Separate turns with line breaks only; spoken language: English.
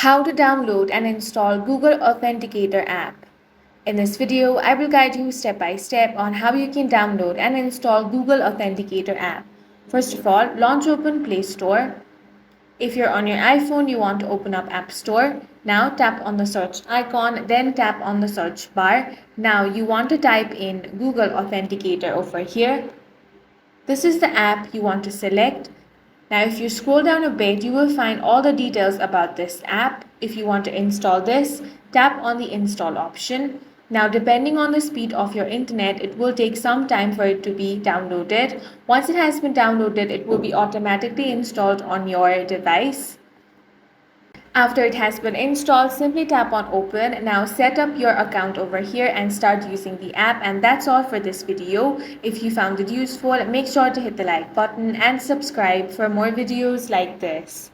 How to download and install Google Authenticator app. In this video, I will guide you step by step on how you can download and install Google Authenticator app. First of all, launch open Play Store. If you're on your iPhone, you want to open up App Store. Now tap on the search icon, then tap on the search bar. Now you want to type in Google Authenticator over here. This is the app you want to select. Now if you scroll down a bit, you will find all the details about this app. If you want to install this, tap on the install option. Now depending on the speed of your internet, it will take some time for it to be downloaded. Once it has been downloaded, it will be automatically installed on your device. After it has been installed, simply tap on open. Now set up your account over here and start using the app. And that's all for this video. If you found it useful, make sure to hit the like button and subscribe for more videos like this.